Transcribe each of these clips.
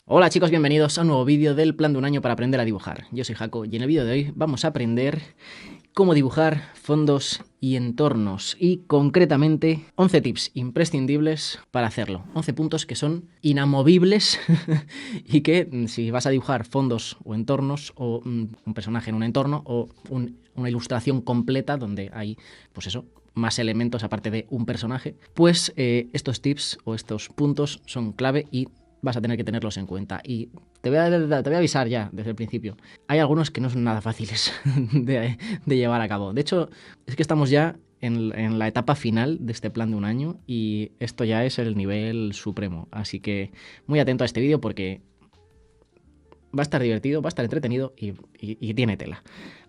Hola chicos, bienvenidos a un nuevo vídeo del plan de un año para aprender a dibujar. Yo soy Jaco y en el vídeo de hoy vamos a aprender cómo dibujar fondos y entornos y concretamente 11 tips imprescindibles para hacerlo. 11 puntos que son inamovibles y que si vas a dibujar fondos o entornos o un personaje en un entorno o una ilustración completa donde hay, pues eso, más elementos aparte de un personaje, pues estos tips o estos puntos son clave y vas a tener que tenerlos en cuenta. Y te voy a avisar ya desde el principio. Hay algunos que no son nada fáciles de llevar a cabo. De hecho, es que estamos ya en la etapa final de este plan de un año y esto ya es el nivel supremo. Así que muy atento a este vídeo porque va a estar divertido, va a estar entretenido y tiene tela.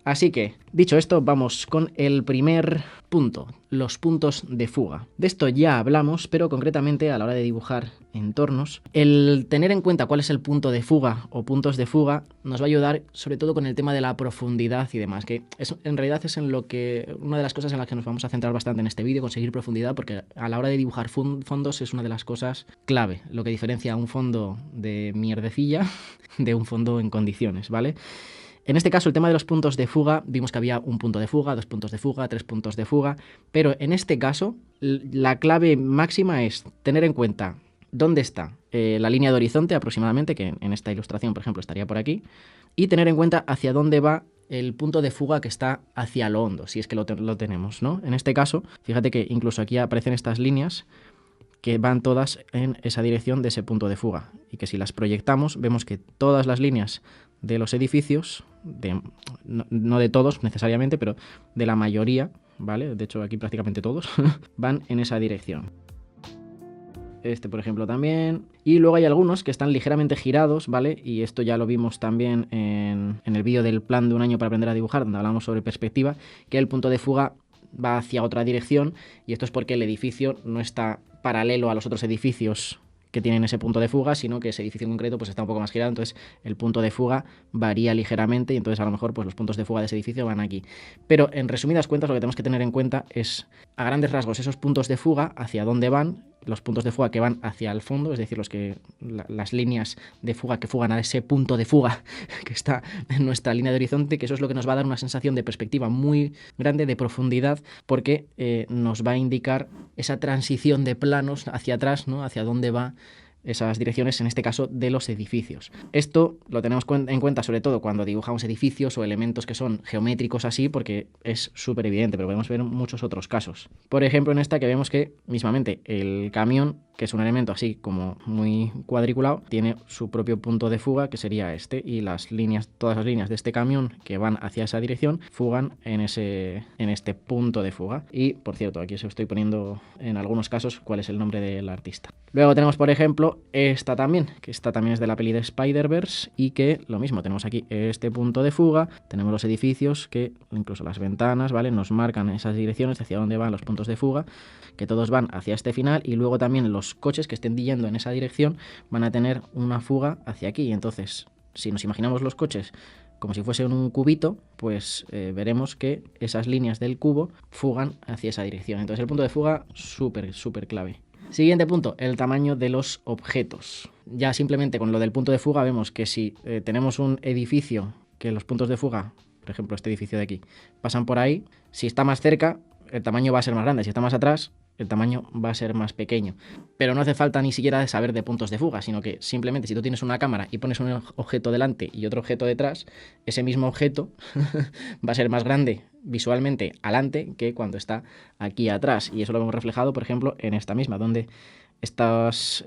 Así que, dicho esto, vamos con el primer punto, los puntos de fuga. De esto ya hablamos, pero concretamente a la hora de dibujar entornos, el tener en cuenta cuál es el punto de fuga o puntos de fuga nos va a ayudar sobre todo con el tema de la profundidad y demás, que en realidad es en lo que una de las cosas en las que nos vamos a centrar bastante en este vídeo, conseguir profundidad, porque a la hora de dibujar fondos es una de las cosas clave, lo que diferencia un fondo de mierdecilla de un fondo en condiciones, ¿vale? En este caso, el tema de los puntos de fuga, vimos que había un punto de fuga, 2 puntos de fuga, 3 puntos de fuga, pero en este caso, la clave máxima es tener en cuenta dónde está la línea de horizonte aproximadamente, que en esta ilustración, por ejemplo, estaría por aquí, y tener en cuenta hacia dónde va el punto de fuga que está hacia lo hondo, si es que lo tenemos, ¿no? En este caso, fíjate que incluso aquí aparecen estas líneas que van todas en esa dirección de ese punto de fuga y que si las proyectamos vemos que todas las líneas de los edificios, no de todos necesariamente, pero de la mayoría, ¿vale? De hecho aquí prácticamente todos, van en esa dirección. Este, por ejemplo, también. Y luego hay algunos que están ligeramente girados, ¿vale? Y esto ya lo vimos también en el vídeo del plan de un año para aprender a dibujar, donde hablamos sobre perspectiva, que el punto de fuga va hacia otra dirección y esto es porque el edificio no está paralelo a los otros edificios que tienen ese punto de fuga, sino que ese edificio en concreto pues está un poco más girado, entonces el punto de fuga varía ligeramente y entonces a lo mejor pues los puntos de fuga de ese edificio van aquí. Pero en resumidas cuentas lo que tenemos que tener en cuenta es a grandes rasgos esos puntos de fuga, hacia dónde van, los puntos de fuga que van hacia el fondo, es decir, las líneas de fuga que fugan a ese punto de fuga que está en nuestra línea de horizonte, que eso es lo que nos va a dar una sensación de perspectiva muy grande, de profundidad, porque nos va a indicar esa transición de planos hacia atrás, ¿no? Hacia dónde va esas direcciones, en este caso de los edificios. Esto lo tenemos en cuenta sobre todo cuando dibujamos edificios o elementos que son geométricos así, porque es súper evidente, pero podemos ver muchos otros casos. Por ejemplo, en esta que vemos que mismamente el camión, que es un elemento así como muy cuadriculado, tiene su propio punto de fuga, que sería este, y las líneas, todas las líneas de este camión que van hacia esa dirección fugan en este punto de fuga. Y, por cierto, aquí os estoy poniendo en algunos casos cuál es el nombre del artista. Luego tenemos, por ejemplo, esta también, que esta también es de la peli de Spider-Verse y que lo mismo, tenemos aquí este punto de fuga, tenemos los edificios que incluso las ventanas, ¿vale? Nos marcan esas direcciones hacia dónde van los puntos de fuga, que todos van hacia este final y luego también los coches que estén yendo en esa dirección van a tener una fuga hacia aquí. Entonces, si nos imaginamos los coches como si fuese un cubito, pues veremos que esas líneas del cubo fugan hacia esa dirección. Entonces el punto de fuga súper clave. Siguiente punto, el tamaño de los objetos. Ya simplemente con lo del punto de fuga vemos que si tenemos un edificio que los puntos de fuga, por ejemplo este edificio de aquí, pasan por ahí, si está más cerca el tamaño va a ser más grande, si está más atrás el tamaño va a ser más pequeño. Pero no hace falta ni siquiera saber de puntos de fuga, sino que simplemente si tú tienes una cámara y pones un objeto delante y otro objeto detrás, ese mismo objeto va a ser más grande visualmente adelante que cuando está aquí atrás. Y eso lo hemos reflejado, por ejemplo, en esta misma, donde estas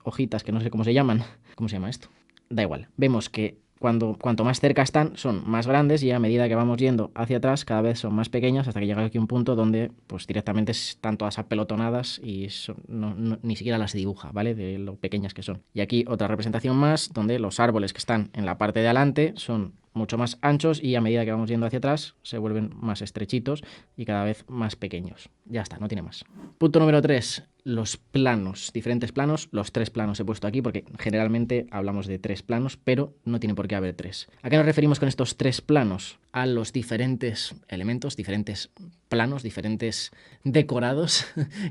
hojitas, que no sé cómo se llaman, ¿cómo se llama esto? Da igual, vemos que cuanto más cerca están, son más grandes y a medida que vamos yendo hacia atrás, cada vez son más pequeñas hasta que llega aquí un punto donde pues directamente están todas apelotonadas y ni siquiera las dibuja, ¿vale? De lo pequeñas que son. Y aquí otra representación más donde los árboles que están en la parte de adelante son mucho más anchos y a medida que vamos yendo hacia atrás se vuelven más estrechitos y cada vez más pequeños. Ya está, no tiene más. Punto número 3, los planos, diferentes planos. Los 3 planos he puesto aquí porque generalmente hablamos de 3 planos, pero no tiene por qué haber 3. ¿A qué nos referimos con estos 3 planos? A los diferentes elementos, diferentes planos, diferentes decorados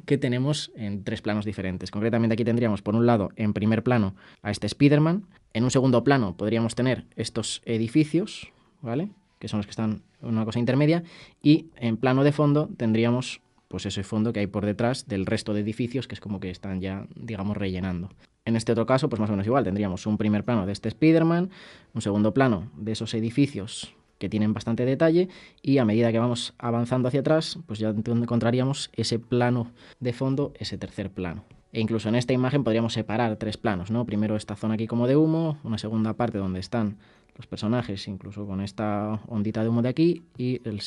que tenemos en 3 planos diferentes. Concretamente aquí tendríamos por un lado en primer plano a este Spider-Man. En un segundo plano podríamos tener estos edificios, ¿vale? Que son los que están en una cosa intermedia. Y en plano de fondo tendríamos pues ese fondo que hay por detrás del resto de edificios, que es como que están ya, digamos, rellenando. En este otro caso, pues más o menos igual, tendríamos un primer plano de este Spider-Man, un segundo plano de esos edificios que tienen bastante detalle, y a medida que vamos avanzando hacia atrás, pues ya encontraríamos ese plano de fondo, ese tercer plano. E incluso en esta imagen podríamos separar 3 planos, ¿no? Primero esta zona aquí como de humo, una segunda parte donde están los personajes, incluso con esta ondita de humo de aquí, y el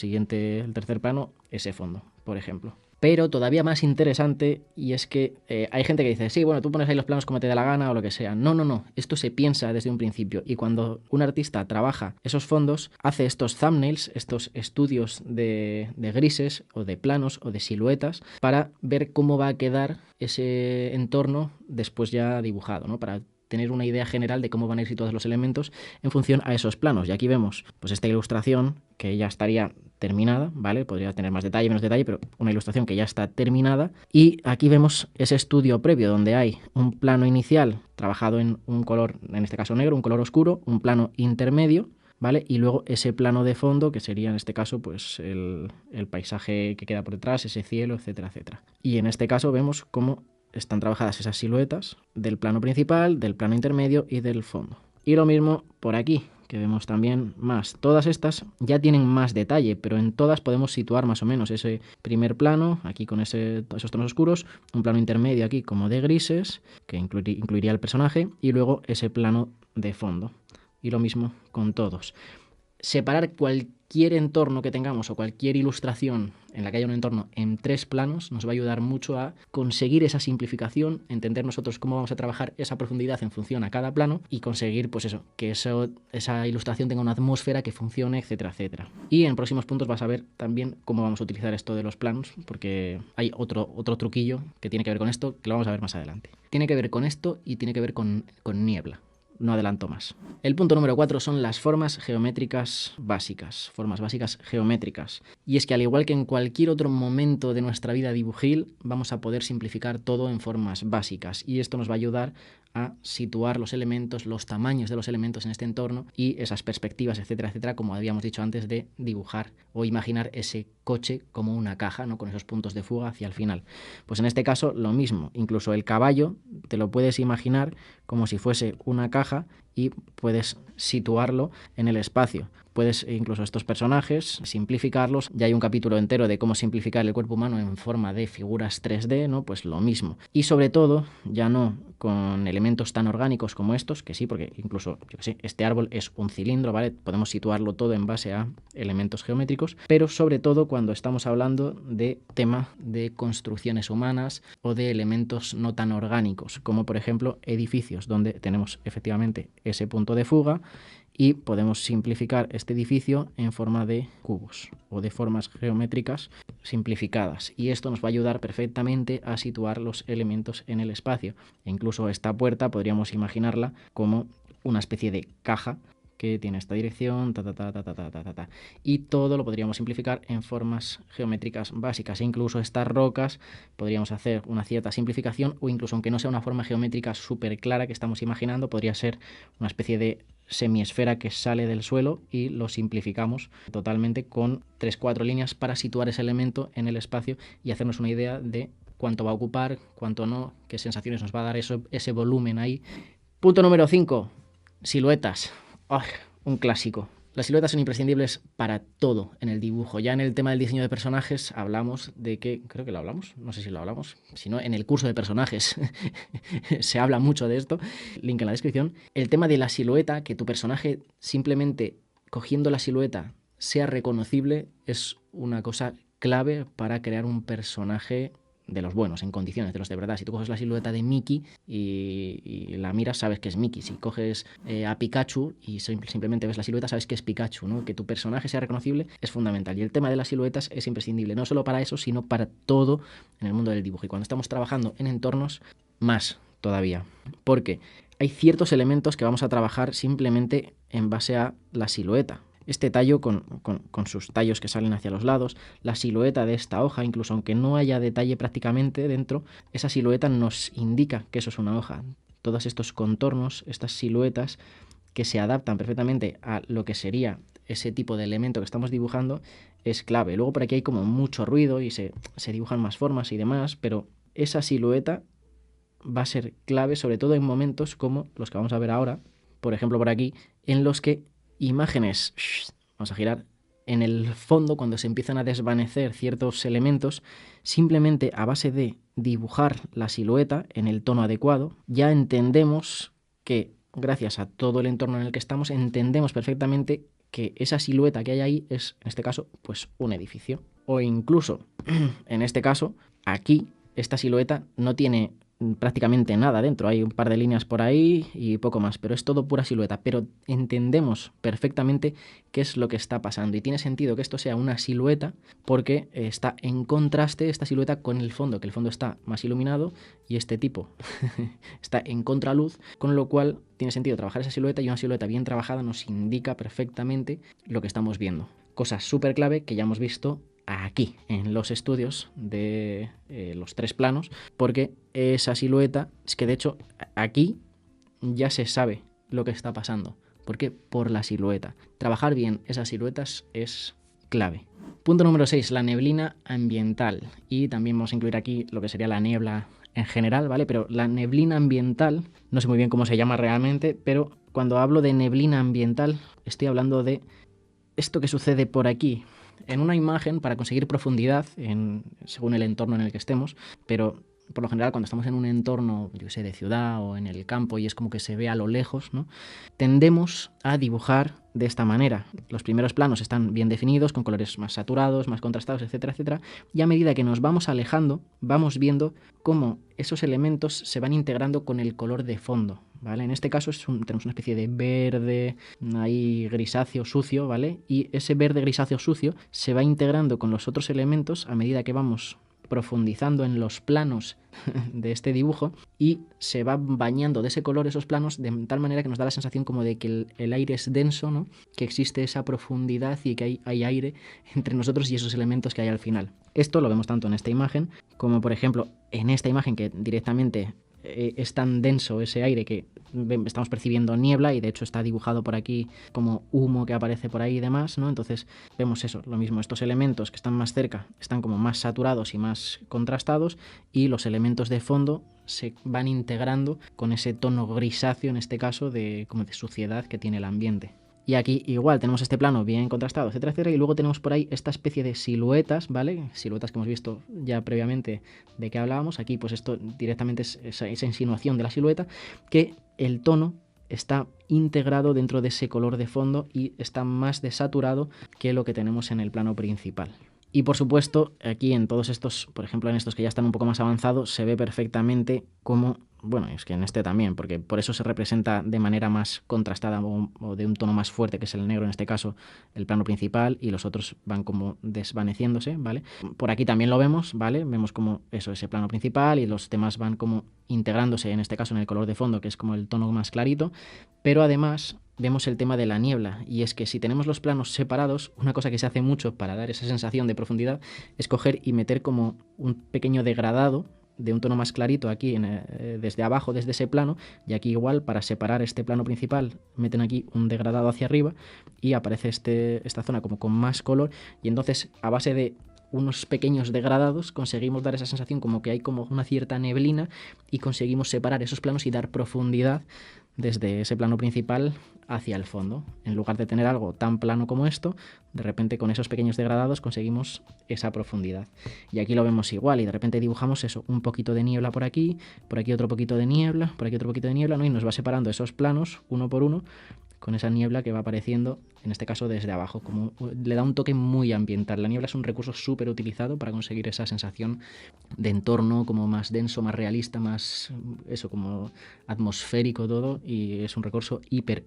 tercer plano, ese fondo, por ejemplo. Pero todavía más interesante, y es que hay gente que dice, sí, bueno, tú pones ahí los planos como te dé la gana o lo que sea. No, no, no, esto se piensa desde un principio, y cuando un artista trabaja esos fondos, hace estos thumbnails, estos estudios de grises o de planos o de siluetas, para ver cómo va a quedar ese entorno después ya dibujado, ¿no? Para tener una idea general de cómo van a ir situados los elementos en función a esos planos. Y aquí vemos pues esta ilustración que ya estaría terminada, ¿vale? Podría tener más detalle, menos detalle, pero una ilustración que ya está terminada. Y aquí vemos ese estudio previo donde hay un plano inicial trabajado en un color, en este caso negro, un color oscuro, un plano intermedio, ¿vale? Y luego ese plano de fondo, que sería en este caso pues el paisaje que queda por detrás, ese cielo, etcétera, etcétera. Y en este caso vemos cómo están trabajadas esas siluetas del plano principal, del plano intermedio y del fondo. Y lo mismo por aquí, que vemos también más. Todas estas ya tienen más detalle, pero en todas podemos situar más o menos ese primer plano, aquí con esos tonos oscuros, un plano intermedio aquí como de grises, que incluiría el personaje, y luego ese plano de fondo. Y lo mismo con todos. Separar cualquier entorno que tengamos o cualquier ilustración en la que haya un entorno en 3 planos nos va a ayudar mucho a conseguir esa simplificación, entender nosotros cómo vamos a trabajar esa profundidad en función a cada plano y conseguir, pues eso, que esa ilustración tenga una atmósfera que funcione, etcétera, etcétera. Y en próximos puntos vas a ver también cómo vamos a utilizar esto de los planos, porque hay otro truquillo que tiene que ver con esto, que lo vamos a ver más adelante. Tiene que ver con esto y tiene que ver con niebla. No adelanto más. El punto número 4 son las formas geométricas básicas, formas básicas geométricas. Y es que al igual que en cualquier otro momento de nuestra vida dibujil, vamos a poder simplificar todo en formas básicas. Y esto nos va a ayudar a situar los elementos, los tamaños de los elementos en este entorno y esas perspectivas, etcétera, etcétera, como habíamos dicho antes de dibujar o imaginar ese coche como una caja, ¿no? Con esos puntos de fuga hacia el final. Pues en este caso lo mismo, incluso el caballo te lo puedes imaginar como si fuese una caja y puedes situarlo en el espacio. Puedes incluso estos personajes simplificarlos. Ya hay un capítulo entero de cómo simplificar el cuerpo humano en forma de figuras 3D, ¿no? Pues lo mismo. Y sobre todo, ya no con elementos tan orgánicos como estos, que sí, porque incluso, yo que sé, este árbol es un cilindro, ¿vale? Podemos situarlo todo en base a elementos geométricos, pero sobre todo cuando estamos hablando de tema de construcciones humanas o de elementos no tan orgánicos, como por ejemplo edificios, donde tenemos efectivamente ese punto de fuga y podemos simplificar este edificio en forma de cubos o de formas geométricas simplificadas, y esto nos va a ayudar perfectamente a situar los elementos en el espacio. E incluso esta puerta podríamos imaginarla como una especie de caja que tiene esta dirección, y todo lo podríamos simplificar en formas geométricas básicas. E incluso estas rocas podríamos hacer una cierta simplificación, o incluso aunque no sea una forma geométrica súper clara que estamos imaginando, podría ser una especie de semiesfera que sale del suelo y lo simplificamos totalmente con 3-4 líneas para situar ese elemento en el espacio y hacernos una idea de cuánto va a ocupar, cuánto no, qué sensaciones nos va a dar ese volumen ahí. Punto número 5, siluetas. Oh, un clásico. Las siluetas son imprescindibles para todo en el dibujo. Ya en el tema del diseño de personajes hablamos de que, creo que lo hablamos, no sé si lo hablamos, si no, en el curso de personajes se habla mucho de esto, link en la descripción. El tema de la silueta, que tu personaje simplemente cogiendo la silueta sea reconocible, es una cosa clave para crear un personaje de los buenos, en condiciones, de los de verdad. Si tú coges la silueta de Mickey y la miras, sabes que es Mickey. Si coges a Pikachu y simplemente ves la silueta, sabes que es Pikachu, ¿no? Que tu personaje sea reconocible es fundamental. Y el tema de las siluetas es imprescindible, no solo para eso, sino para todo en el mundo del dibujo. Y cuando estamos trabajando en entornos, más todavía. Porque hay ciertos elementos que vamos a trabajar simplemente en base a la silueta. Este tallo con sus tallos que salen hacia los lados, la silueta de esta hoja, incluso aunque no haya detalle prácticamente dentro, esa silueta nos indica que eso es una hoja. Todos estos contornos, estas siluetas que se adaptan perfectamente a lo que sería ese tipo de elemento que estamos dibujando, es clave. Luego por aquí hay como mucho ruido y se dibujan más formas y demás, pero esa silueta va a ser clave, sobre todo en momentos como los que vamos a ver ahora, por ejemplo por aquí, en los que imágenes, vamos a girar, en el fondo, cuando se empiezan a desvanecer ciertos elementos, simplemente a base de dibujar la silueta en el tono adecuado, ya entendemos que, gracias a todo el entorno en el que estamos, entendemos perfectamente que esa silueta que hay ahí es, en este caso, pues un edificio. O incluso, en este caso, aquí, esta silueta no tiene prácticamente nada dentro, hay un par de líneas por ahí y poco más, pero es todo pura silueta, pero entendemos perfectamente qué es lo que está pasando y tiene sentido que esto sea una silueta porque está en contraste esta silueta con el fondo, que el fondo está más iluminado y este tipo está en contraluz, con lo cual tiene sentido trabajar esa silueta y una silueta bien trabajada nos indica perfectamente lo que estamos viendo. Cosa súper clave que ya hemos visto aquí en los estudios de los 3 planos, porque esa silueta es que de hecho aquí ya se sabe lo que está pasando. ¿Por qué? Por la silueta. Trabajar bien esas siluetas es clave. Punto número 6, la neblina ambiental. Y también vamos a incluir aquí lo que sería la niebla en general, ¿vale? Pero la neblina ambiental, no sé muy bien cómo se llama realmente, pero cuando hablo de neblina ambiental estoy hablando de esto que sucede por aquí. En una imagen, para conseguir profundidad, según el entorno en el que estemos, pero por lo general cuando estamos en un entorno, yo sé, de ciudad o en el campo y es como que se ve a lo lejos, ¿no? Tendemos a dibujar de esta manera. Los primeros planos están bien definidos, con colores más saturados, más contrastados, etcétera, etcétera, y a medida que nos vamos alejando, vamos viendo cómo esos elementos se van integrando con el color de fondo, ¿vale? En este caso tenemos una especie de verde ahí grisáceo sucio, ¿vale? Y ese verde grisáceo sucio se va integrando con los otros elementos a medida que vamos profundizando en los planos de este dibujo y se va bañando de ese color esos planos de tal manera que nos da la sensación como de que el aire es denso, ¿no? Que existe esa profundidad y que hay aire entre nosotros y esos elementos que hay al final. Esto lo vemos tanto en esta imagen como por ejemplo en esta imagen que directamente es tan denso ese aire que estamos percibiendo niebla y de hecho está dibujado por aquí como humo que aparece por ahí y demás, ¿no? Entonces vemos eso, lo mismo, estos elementos que están más cerca están como más saturados y más contrastados y los elementos de fondo se van integrando con ese tono grisáceo, en este caso, como de suciedad que tiene el ambiente. Y aquí igual tenemos este plano bien contrastado, etcétera, etcétera, y luego tenemos por ahí esta especie de siluetas, ¿vale? Siluetas que hemos visto ya previamente de que hablábamos. Aquí pues esto directamente es esa insinuación de la silueta, que el tono está integrado dentro de ese color de fondo y está más desaturado que lo que tenemos en el plano principal. Y por supuesto, aquí en todos estos, por ejemplo en estos que ya están un poco más avanzados, se ve perfectamente cómo, bueno, es que en este también, porque por eso se representa de manera más contrastada o de un tono más fuerte, que es el negro en este caso, el plano principal, y los otros van como desvaneciéndose, ¿vale? Por aquí también lo vemos, ¿vale? Vemos como eso, ese plano principal y los demás van como integrándose, en este caso en el color de fondo, que es como el tono más clarito, pero además vemos el tema de la niebla, y es que si tenemos los planos separados, una cosa que se hace mucho para dar esa sensación de profundidad es coger y meter como un pequeño degradado de un tono más clarito aquí desde abajo, desde ese plano, y aquí igual para separar este plano principal meten aquí un degradado hacia arriba y aparece esta zona como con más color, y entonces a base de unos pequeños degradados conseguimos dar esa sensación como que hay como una cierta neblina y conseguimos separar esos planos y dar profundidad desde ese plano principal hacia el fondo. En lugar de tener algo tan plano como esto, de repente con esos pequeños degradados conseguimos esa profundidad. Y aquí lo vemos igual y de repente dibujamos eso, un poquito de niebla por aquí otro poquito de niebla, por aquí otro poquito de niebla, ¿no? Y nos va separando esos planos uno por uno con esa niebla que va apareciendo, en este caso desde abajo, como le da un toque muy ambiental. La niebla es un recurso súper utilizado para conseguir esa sensación de entorno como más denso, más realista, más eso, como atmosférico todo, y es un recurso hiper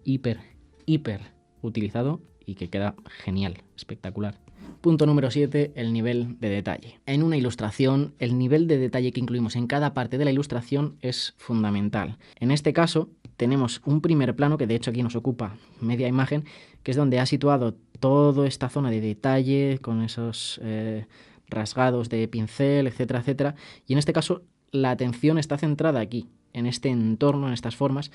utilizado y que queda genial, espectacular. Punto número 7, el nivel de detalle. En una ilustración, el nivel de detalle que incluimos en cada parte de la ilustración es fundamental. En este caso, tenemos un primer plano, que de hecho aquí nos ocupa media imagen, que es donde ha situado toda esta zona de detalle con esos rasgados de pincel, etcétera, etcétera. Y en este caso, la atención está centrada aquí, en este entorno, en estas formas,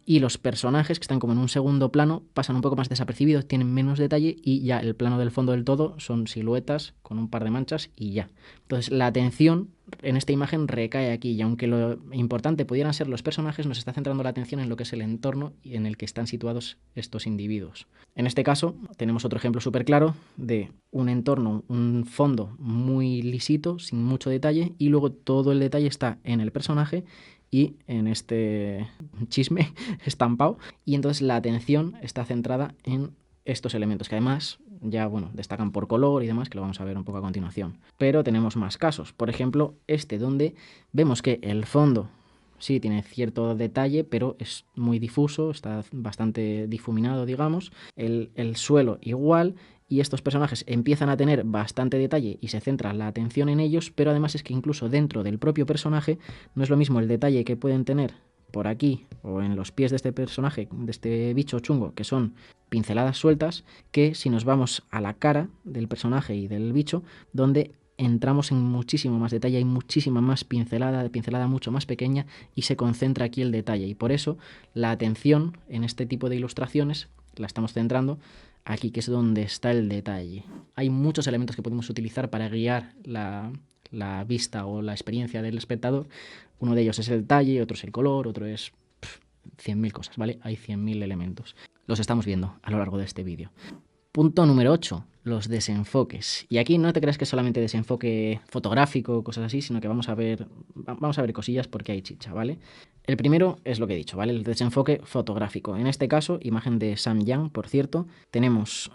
y los personajes que están como en un segundo plano pasan un poco más desapercibidos, tienen menos detalle y ya el plano del fondo del todo son siluetas con un par de manchas y ya. Entonces la atención en esta imagen recae aquí y aunque lo importante pudieran ser los personajes, nos está centrando la atención en lo que es el entorno y en el que están situados estos individuos. En este caso tenemos otro ejemplo súper claro de un entorno, un fondo muy lisito, sin mucho detalle, y luego todo el detalle está en el personaje y en este chisme estampado, y entonces la atención está centrada en estos elementos que además ya destacan por color y demás, que lo vamos a ver un poco a continuación. Pero tenemos más casos, por ejemplo este, donde vemos que el fondo sí tiene cierto detalle, pero es muy difuso, está bastante difuminado, digamos, el suelo igual, y estos personajes empiezan a tener bastante detalle y se centra la atención en ellos, pero además es que incluso dentro del propio personaje no es lo mismo el detalle que pueden tener por aquí o en los pies de este personaje, de este bicho chungo, que son pinceladas sueltas, que si nos vamos a la cara del personaje y del bicho, donde entramos en muchísimo más detalle, hay muchísima más pincelada mucho más pequeña y se concentra aquí el detalle, y por eso la atención en este tipo de ilustraciones la estamos centrando aquí, que es donde está el detalle. Hay muchos elementos que podemos utilizar para guiar la vista o la experiencia del espectador. Uno de ellos es el detalle, otro es el color, otro es 100.000 cosas, ¿vale? Hay 100.000 elementos. Los estamos viendo a lo largo de este vídeo. Punto número 8, los desenfoques. Y aquí no te creas que es solamente desenfoque fotográfico, cosas así, sino que vamos a ver cosillas porque hay chicha, ¿vale? El primero es lo que he dicho, ¿vale? El desenfoque fotográfico. En este caso, imagen de Sam Yang, por cierto, tenemos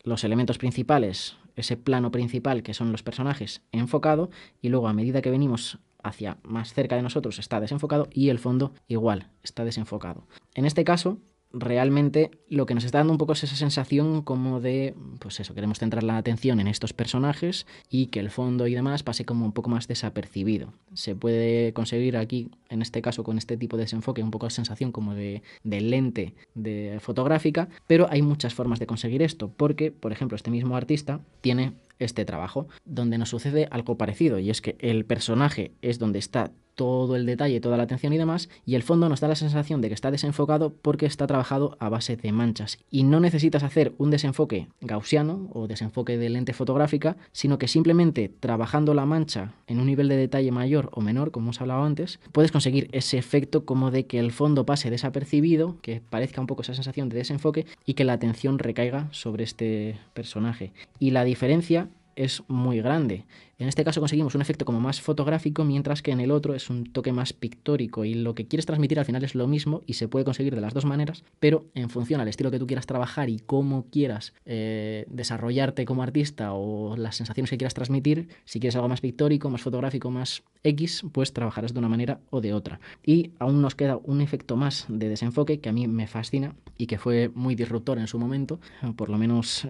los elementos principales, ese plano principal que son los personajes enfocado, y luego a medida que venimos hacia más cerca de nosotros está desenfocado y el fondo igual, está desenfocado. En este caso, realmente lo que nos está dando un poco es esa sensación como de, pues eso, queremos centrar la atención en estos personajes y que el fondo y demás pase como un poco más desapercibido. Se puede conseguir aquí, en este caso con este tipo de desenfoque, un poco la sensación como de lente de fotográfica, pero hay muchas formas de conseguir esto, porque, por ejemplo, este mismo artista tiene este trabajo donde nos sucede algo parecido, y es que el personaje es donde está todo el detalle, toda la atención y demás, y el fondo nos da la sensación de que está desenfocado porque está trabajado a base de manchas. Y no necesitas hacer un desenfoque gaussiano o desenfoque de lente fotográfica, sino que simplemente trabajando la mancha en un nivel de detalle mayor o menor, como hemos hablado antes, puedes conseguir ese efecto como de que el fondo pase desapercibido, que parezca un poco esa sensación de desenfoque y que la atención recaiga sobre este personaje. Y la diferencia es muy grande. En este caso conseguimos un efecto como más fotográfico, mientras que en el otro es un toque más pictórico, y lo que quieres transmitir al final es lo mismo y se puede conseguir de las dos maneras, pero en función al estilo que tú quieras trabajar y cómo quieras desarrollarte como artista o las sensaciones que quieras transmitir. Si quieres algo más pictórico, más fotográfico, más X, pues trabajarás de una manera o de otra. Y aún nos queda un efecto más de desenfoque que a mí me fascina y que fue muy disruptor en su momento, por lo menos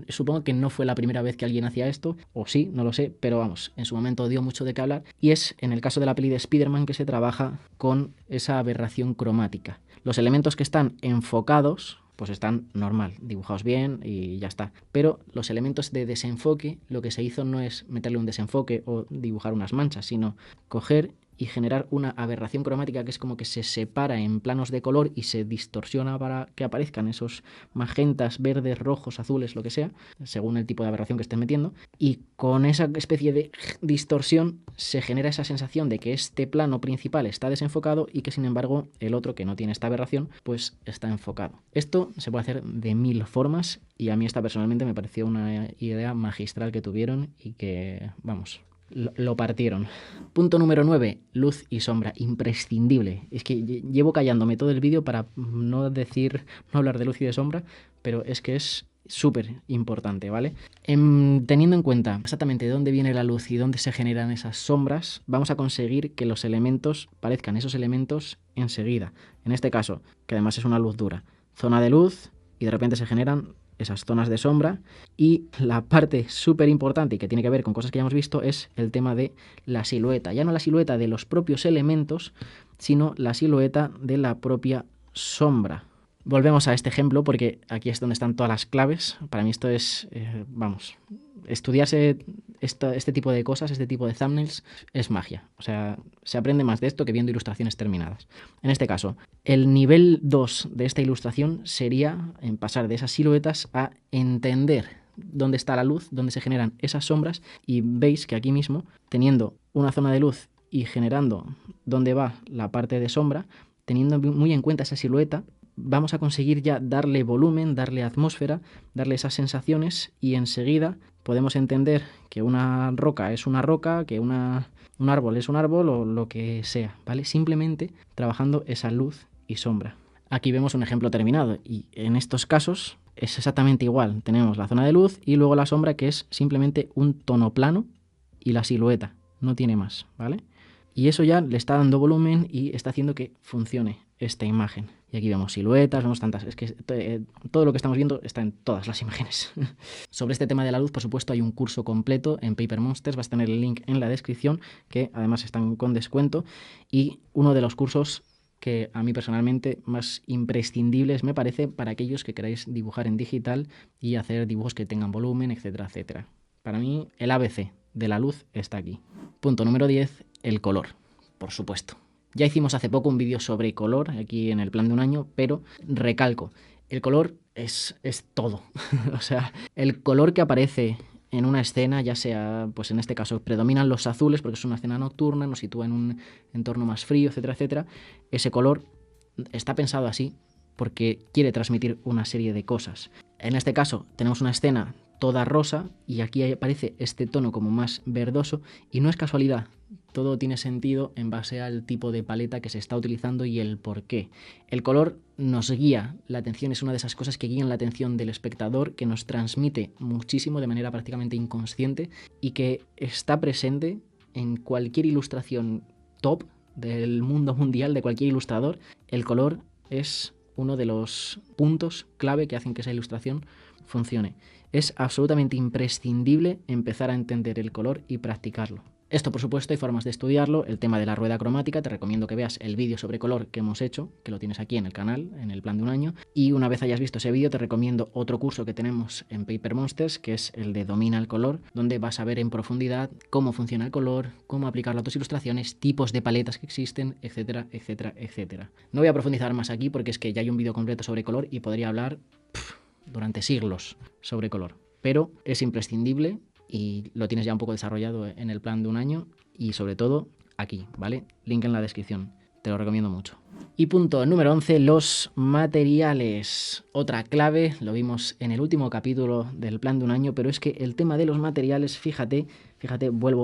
supongo que no fue la primera vez que alguien hacía esto, o sí, no lo sé, pero vamos, en su momento dio mucho de qué hablar, y es en el caso de la peli de Spider-Man que se trabaja con esa aberración cromática. Los elementos que están enfocados pues están normal, dibujados bien y ya está. Pero los elementos de desenfoque, lo que se hizo no es meterle un desenfoque o dibujar unas manchas, sino coger y generar una aberración cromática, que es como que se separa en planos de color y se distorsiona para que aparezcan esos magentas, verdes, rojos, azules, lo que sea, según el tipo de aberración que estés metiendo, y con esa especie de distorsión se genera esa sensación de que este plano principal está desenfocado y que sin embargo el otro, que no tiene esta aberración, pues está enfocado. Esto se puede hacer de 1000 formas y a mí esta personalmente me pareció una idea magistral que tuvieron y que, vamos, Lo partieron. Punto número 9, luz y sombra, imprescindible. Es que llevo callándome todo el vídeo para no hablar de luz y de sombra, pero es que es súper importante, ¿vale? Teniendo en cuenta exactamente de dónde viene la luz y dónde se generan esas sombras, vamos a conseguir que los elementos parezcan esos elementos enseguida. En este caso, que además es una luz dura, zona de luz y de repente se generan esas zonas de sombra. Y la parte súper importante y que tiene que ver con cosas que ya hemos visto es el tema de la silueta. Ya no la silueta de los propios elementos, sino la silueta de la propia sombra. Volvemos a este ejemplo porque aquí es donde están todas las claves. Para mí esto es, estudiarse este tipo de cosas, este tipo de thumbnails, es magia. O sea, se aprende más de esto que viendo ilustraciones terminadas. En este caso, el nivel 2 de esta ilustración sería en pasar de esas siluetas a entender dónde está la luz, dónde se generan esas sombras, y veis que aquí mismo, teniendo una zona de luz y generando dónde va la parte de sombra, teniendo muy en cuenta esa silueta, vamos a conseguir ya darle volumen, darle atmósfera, darle esas sensaciones, y enseguida podemos entender que una roca es una roca, que un árbol es un árbol o lo que sea, ¿vale? Simplemente trabajando esa luz y sombra. Aquí vemos un ejemplo terminado y en estos casos es exactamente igual. Tenemos la zona de luz y luego la sombra, que es simplemente un tono plano y la silueta, no tiene más, ¿vale? Y eso ya le está dando volumen y está haciendo que funcione esta imagen. Y aquí vemos siluetas, vemos tantas... Es que todo lo que estamos viendo está en todas las imágenes. Sobre este tema de la luz, por supuesto, hay un curso completo en Paper Monsters. Vas a tener el link en la descripción, que además están con descuento. Y uno de los cursos que a mí personalmente más imprescindibles me parece para aquellos que queráis dibujar en digital y hacer dibujos que tengan volumen, etcétera, etcétera. Para mí, el ABC de la luz está aquí. Punto número 10, el color, por supuesto. Ya hicimos hace poco un vídeo sobre color aquí en el plan de un año, pero recalco, el color es todo. O sea, el color que aparece en una escena, ya sea, pues en este caso predominan los azules porque es una escena nocturna, nos sitúa en un entorno más frío, etcétera, etcétera. Ese color está pensado así porque quiere transmitir una serie de cosas. En este caso tenemos una escena toda rosa y aquí aparece este tono como más verdoso, y no es casualidad, todo tiene sentido en base al tipo de paleta que se está utilizando y el por qué. El color nos guía, la atención es una de esas cosas que guían la atención del espectador, que nos transmite muchísimo de manera prácticamente inconsciente y que está presente en cualquier ilustración top del mundo mundial, de cualquier ilustrador. El color es uno de los puntos clave que hacen que esa ilustración funcione. Es absolutamente imprescindible empezar a entender el color y practicarlo. Esto, por supuesto, hay formas de estudiarlo. El tema de la rueda cromática, te recomiendo que veas el vídeo sobre color que hemos hecho, que lo tienes aquí en el canal, en el plan de un año. Y una vez hayas visto ese vídeo, te recomiendo otro curso que tenemos en Paper Monsters, que es el de Domina el color, donde vas a ver en profundidad cómo funciona el color, cómo aplicarlo a tus ilustraciones, tipos de paletas que existen, etcétera, etcétera, etcétera. No voy a profundizar más aquí porque es que ya hay un vídeo completo sobre color y podría hablar durante siglos sobre color. Pero es imprescindible y lo tienes ya un poco desarrollado en el plan de un año y sobre todo aquí, ¿vale? Link en la descripción, te lo recomiendo mucho. Y punto número 11, los materiales. Otra clave, lo vimos en el último capítulo del plan de un año, pero es que el tema de los materiales, fíjate,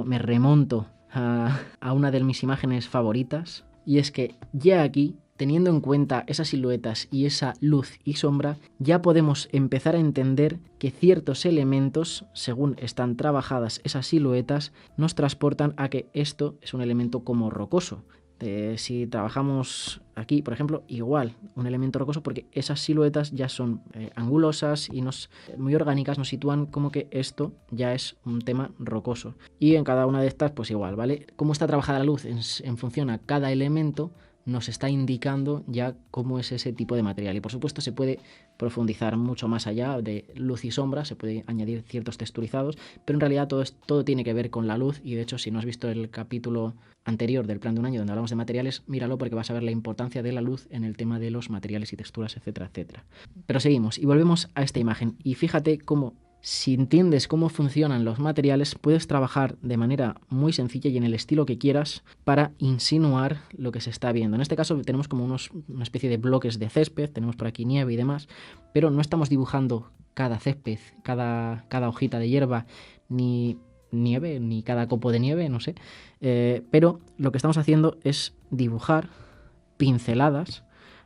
me remonto a una de mis imágenes favoritas, y es que ya aquí, teniendo en cuenta esas siluetas y esa luz y sombra, ya podemos empezar a entender que ciertos elementos, según están trabajadas esas siluetas, nos transportan a que esto es un elemento como rocoso. Si trabajamos aquí, por ejemplo, igual, un elemento rocoso, porque esas siluetas ya son angulosas y muy orgánicas, nos sitúan como que esto ya es un tema rocoso. Y en cada una de estas, pues igual, ¿vale? Cómo está trabajada la luz en función a cada elemento, nos está indicando ya cómo es ese tipo de material. Y por supuesto se puede profundizar mucho más allá de luz y sombra, se puede añadir ciertos texturizados, pero en realidad todo tiene que ver con la luz. Y de hecho, si no has visto el capítulo anterior del plan de un año donde hablamos de materiales, míralo porque vas a ver la importancia de la luz en el tema de los materiales y texturas, etcétera, etcétera. Pero seguimos y volvemos a esta imagen y fíjate cómo, si entiendes cómo funcionan los materiales, puedes trabajar de manera muy sencilla y en el estilo que quieras para insinuar lo que se está viendo. En este caso tenemos como una especie de bloques de césped, tenemos por aquí nieve y demás, pero no estamos dibujando cada césped, cada hojita de hierba, ni nieve, ni cada copo de nieve, no sé. Pero lo que estamos haciendo es dibujar pinceladas.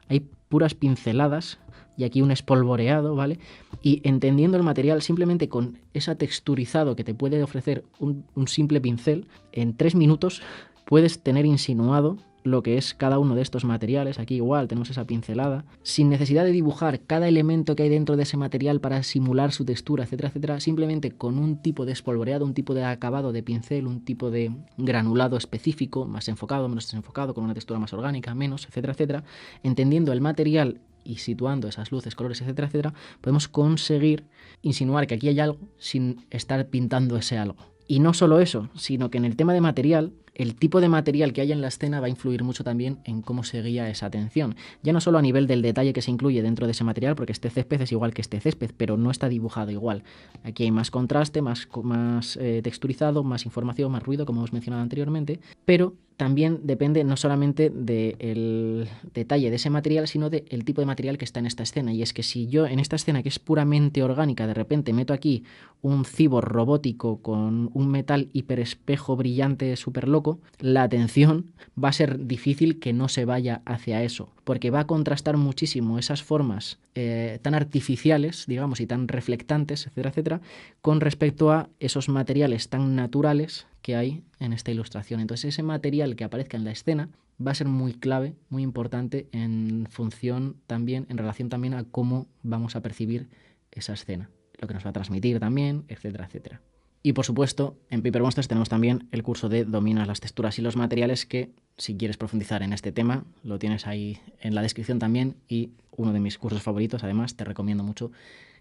Hay puras pinceladas y aquí un espolvoreado, ¿vale? Y entendiendo el material simplemente con ese texturizado que te puede ofrecer un simple pincel, en 3 minutos puedes tener insinuado lo que es cada uno de estos materiales. Aquí igual tenemos esa pincelada, sin necesidad de dibujar cada elemento que hay dentro de ese material para simular su textura, etcétera, etcétera, simplemente con un tipo de espolvoreado, un tipo de acabado de pincel, un tipo de granulado específico, más enfocado, menos desenfocado, con una textura más orgánica, menos, etcétera, etcétera, entendiendo el material y situando esas luces, colores, etcétera, etcétera, podemos conseguir insinuar que aquí hay algo sin estar pintando ese algo. Y no solo eso, sino que en el tema de material, el tipo de material que haya en la escena va a influir mucho también en cómo se guía esa atención. Ya no solo a nivel del detalle que se incluye dentro de ese material, porque este césped es igual que este césped, pero no está dibujado igual. Aquí hay más contraste, más texturizado, más información, más ruido, como hemos mencionado anteriormente, pero también depende no solamente del detalle de ese material, sino del tipo de material que está en esta escena. Y es que si yo en esta escena, que es puramente orgánica, de repente meto aquí un cibor robótico con un metal hiperespejo brillante súper loco, la atención va a ser difícil que no se vaya hacia eso, porque va a contrastar muchísimo esas formas tan artificiales, digamos, y tan reflectantes, etcétera, etcétera, con respecto a esos materiales tan naturales que hay en esta ilustración. Entonces ese material que aparezca en la escena va a ser muy clave, muy importante en función también, en relación también a cómo vamos a percibir esa escena, lo que nos va a transmitir también, etcétera, etcétera. Y por supuesto, en Paper Monsters tenemos también el curso de Dominas las texturas y los materiales, que si quieres profundizar en este tema, lo tienes ahí en la descripción también, y uno de mis cursos favoritos, además, te recomiendo mucho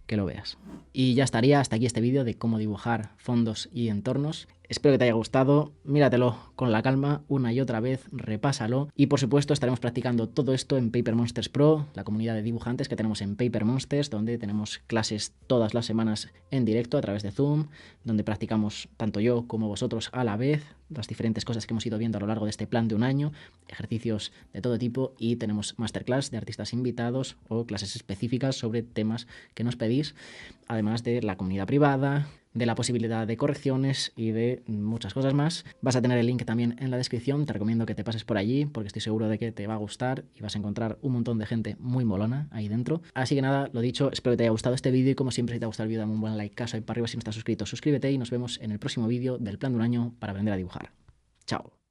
que lo veas. Y ya estaría, hasta aquí este vídeo de cómo dibujar fondos y entornos. Espero que te haya gustado, míratelo con la calma una y otra vez, repásalo, y por supuesto estaremos practicando todo esto en Paper Monsters Pro, la comunidad de dibujantes que tenemos en Paper Monsters, donde tenemos clases todas las semanas en directo a través de Zoom, donde practicamos tanto yo como vosotros a la vez las diferentes cosas que hemos ido viendo a lo largo de este plan de un año, ejercicios de todo tipo, y tenemos masterclass de artistas invitados o clases específicas sobre temas que nos pedís, además de la comunidad privada, de la posibilidad de correcciones y de muchas cosas más. Vas a tener el link también en la descripción, te recomiendo que te pases por allí porque estoy seguro de que te va a gustar y vas a encontrar un montón de gente muy molona ahí dentro. Así que nada, lo dicho, espero que te haya gustado este vídeo y como siempre, si te ha gustado el vídeo, dame un buen like, caso ahí para arriba. Si no estás suscrito, suscríbete y nos vemos en el próximo vídeo del plan de un año para aprender a dibujar. Chao.